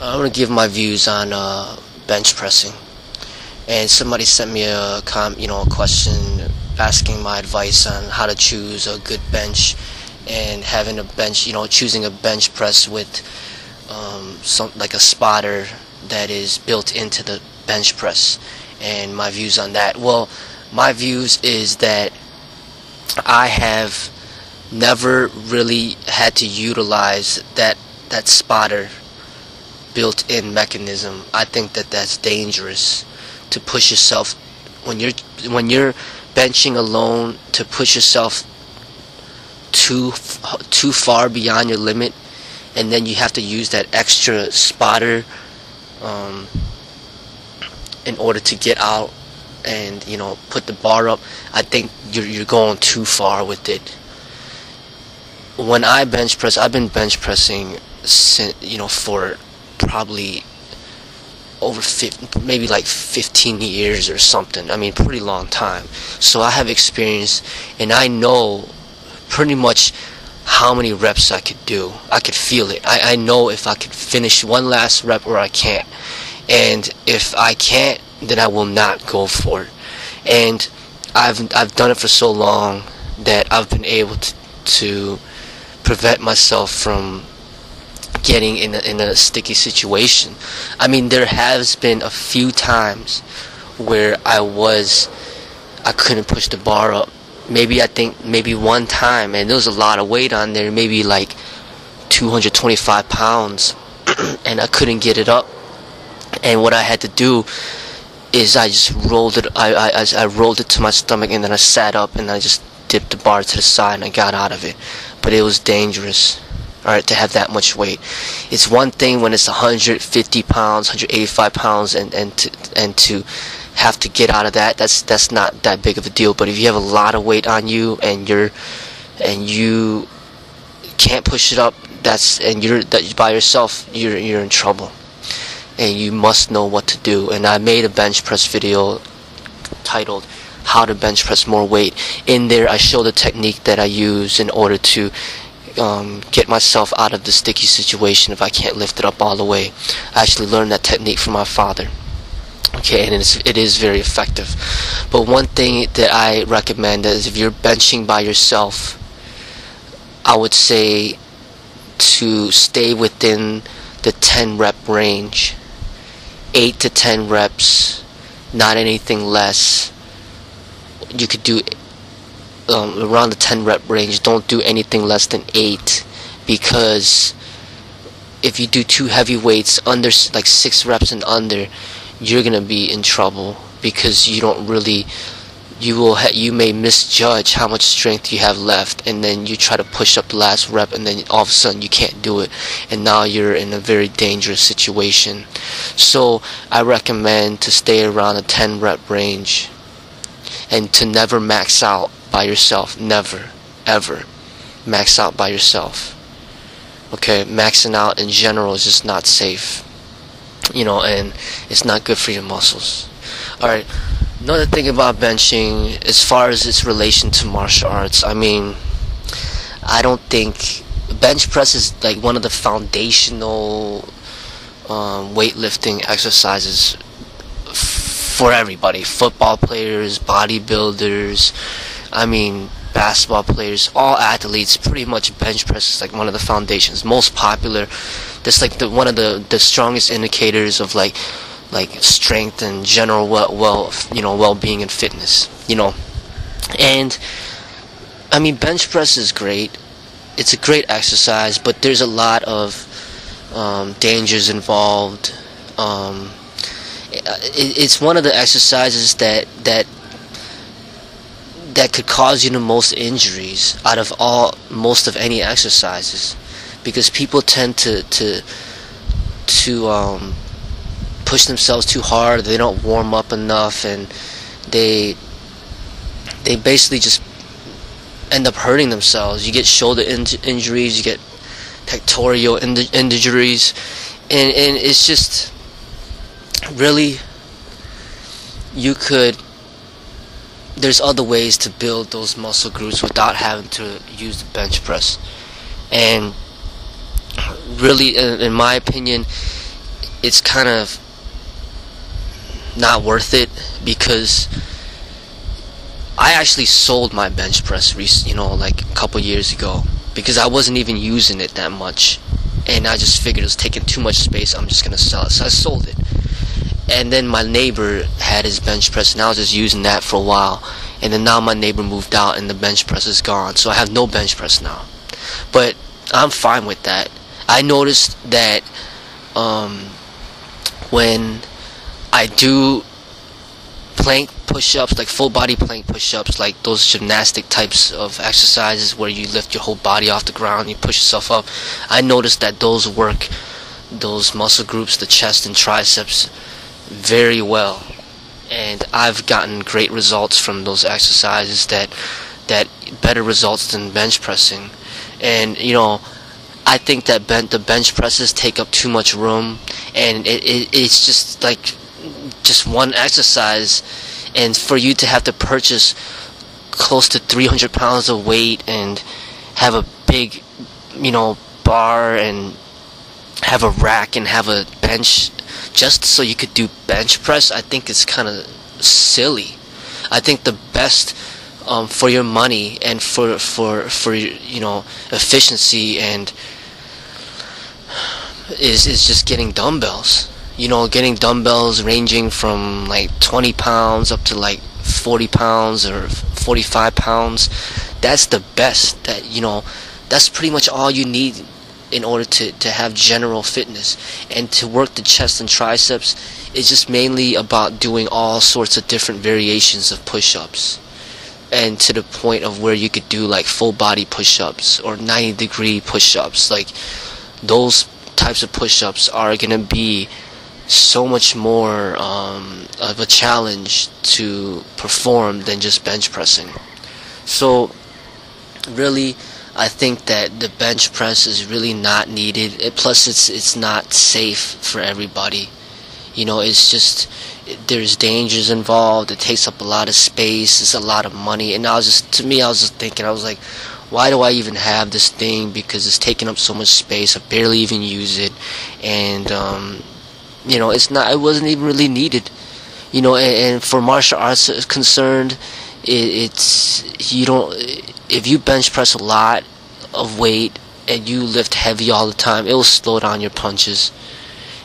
I'm going to give my views on bench pressing. And somebody sent me a question asking my advice on how to choose a good bench, and having a bench, choosing a bench press with like a spotter that is built into the bench press, and my views on that. Well, my views is that I have never really had to utilize that spotter built-in mechanism. I think that's dangerous to push yourself when you're benching alone, to push yourself too far beyond your limit, and then you have to use that extra spotter in order to get out and put the bar up. I think you're going too far with it. When I bench press, I've been bench pressing since, for probably over maybe like 15 years or something. I mean, pretty long time. So I have experience, and I know pretty much how many reps I could do. I could feel it. I know if I could finish one last rep or I can't. And if I can't, then I will not go for it. And I've done it for so long that I've been able to prevent myself from getting in a sticky situation. I mean, there has been a few times where I couldn't push the bar up. Maybe one time, and there was a lot of weight on there, maybe like 225 pounds, and I couldn't get it up. And what I had to do is I just rolled it. I rolled it to my stomach, and then I sat up and I just dipped the bar to the side and I got out of it. But it was dangerous. Alright, to have that much weight. It's one thing when it's 150 pounds, 185 pounds, and to have to get out of that. That's not that big of a deal. But if you have a lot of weight on you and you can't push it up, you're by yourself, you're in trouble. And you must know what to do. And I made a bench press video titled "How to Bench Press More Weight." In there, I show the technique that I use in order to get myself out of the sticky situation if I can't lift it up all the way. I actually learned that technique from my father. Okay, and it is very effective. But one thing that I recommend is, if you're benching by yourself, I would say to stay within the 10 rep range. 8 to 10 reps, not anything less. You could do around the 10 rep range. Don't do anything less than 8, because if you do too heavy weights under like 6 reps and under, you're gonna be in trouble, because you may misjudge how much strength you have left, and then you try to push up the last rep, and then all of a sudden you can't do it, and now you're in a very dangerous situation. So I recommend to stay around the 10 rep range, and to never max out by yourself. Never, ever max out by yourself. Okay, maxing out in general is just not safe, and it's not good for your muscles. Alright, another thing about benching, as far as its relation to martial arts, I mean, I don't think bench press is like one of the foundational weightlifting exercises for everybody. Football players, bodybuilders, I mean, basketball players, all athletes. Pretty much bench press is like one of the foundations, most popular. That's like one of the strongest indicators of like strength and general well-being and fitness. And I mean, bench press is great. It's a great exercise, but there's a lot of dangers involved. It's one of the exercises that could cause you the most injuries out of most of any exercises, because people tend to push themselves too hard. They don't warm up enough, and they basically just end up hurting themselves. You get shoulder injuries, you get pectoral injuries, and it's just really, there's other ways to build those muscle groups without having to use the bench press. And really, in my opinion, it's kind of not worth it, because I actually sold my bench press like a couple years ago, because I wasn't even using it that much, and I just figured it was taking too much space. I'm just gonna sell it, so I sold it. And then my neighbor had his bench press, and I was just using that for a while. And then now my neighbor moved out, and the bench press is gone, so I have no bench press now. But I'm fine with that. I noticed that when I do plank push-ups, like full body plank push-ups, like those gymnastic types of exercises where you lift your whole body off the ground, you push yourself up, I noticed that those work those muscle groups, the chest and triceps, very well. And I've gotten great results from those exercises, that better results than bench pressing. And I think that the bench presses take up too much room, and it's just like just one exercise, and for you to have to purchase close to 300 pounds of weight and have a big bar and have a rack and have a bench just so you could do bench press, I think it's kind of silly. I think the best for your money and for efficiency and is just getting dumbbells. Getting dumbbells ranging from like 20 pounds up to like 40 pounds or 45 pounds. That's the best. That's pretty much all you need in order to have general fitness. And to work the chest and triceps is just mainly about doing all sorts of different variations of push-ups, and to the point of where you could do like full body push-ups or 90-degree push-ups. Like those types of push-ups are going to be so much more of a challenge to perform than just bench pressing. So really, I think that the bench press is really not needed. Plus, it's not safe for everybody. It's just, there's dangers involved. It takes up a lot of space. It's a lot of money. And I was just thinking, I was like, why do I even have this thing? Because it's taking up so much space. I barely even use it, and it wasn't even really needed. And for martial arts is concerned, if you bench press a lot of weight and you lift heavy all the time, it will slow down your punches,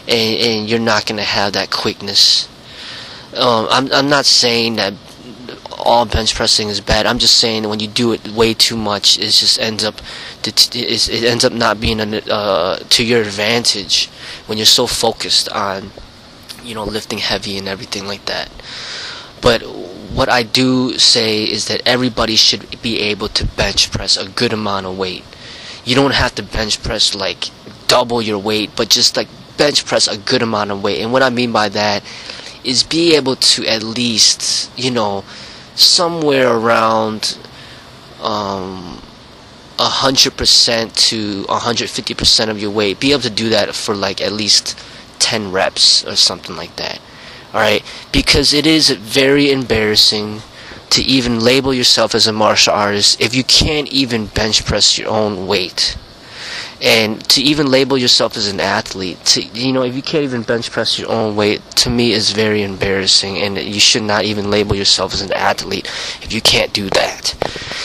and you're not going to have that quickness. I'm not saying that all bench pressing is bad. I'm just saying that when you do it way too much, it just ends up not being to your advantage when you're so focused on lifting heavy and everything like that. But what I do say is that everybody should be able to bench press a good amount of weight. You don't have to bench press like double your weight, but just like bench press a good amount of weight. And what I mean by that is be able to at least, somewhere around 100% to 150% of your weight. Be able to do that for like at least 10 reps or something like that. Alright, because it is very embarrassing to even label yourself as a martial artist if you can't even bench press your own weight. And to even label yourself as an athlete, if you can't even bench press your own weight, to me is very embarrassing, and you should not even label yourself as an athlete if you can't do that.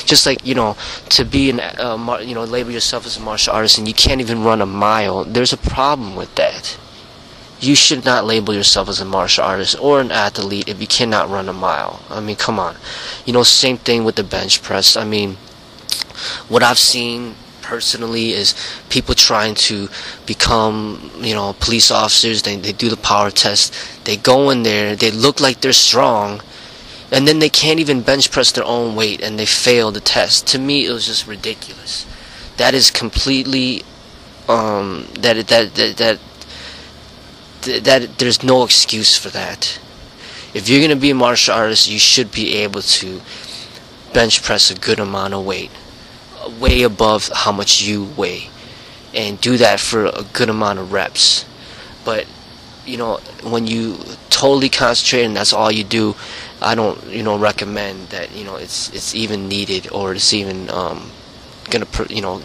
Just like, to be label yourself as a martial artist and you can't even run a mile, there's a problem with that. You should not label yourself as a martial artist or an athlete if you cannot run a mile. I mean, come on. Same thing with the bench press. I mean, what I've seen personally is people trying to become, police officers. They do the power test. They go in there, they look like they're strong, and then they can't even bench press their own weight, and they fail the test. To me, it was just ridiculous. That is completely, that there's no excuse for that. If you're going to be a martial artist, you should be able to bench press a good amount of weight, way above how much you weigh, and do that for a good amount of reps. But when you totally concentrate and that's all you do, I don't recommend that it's even needed, or it's even gonna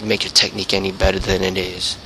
make your technique any better than it is.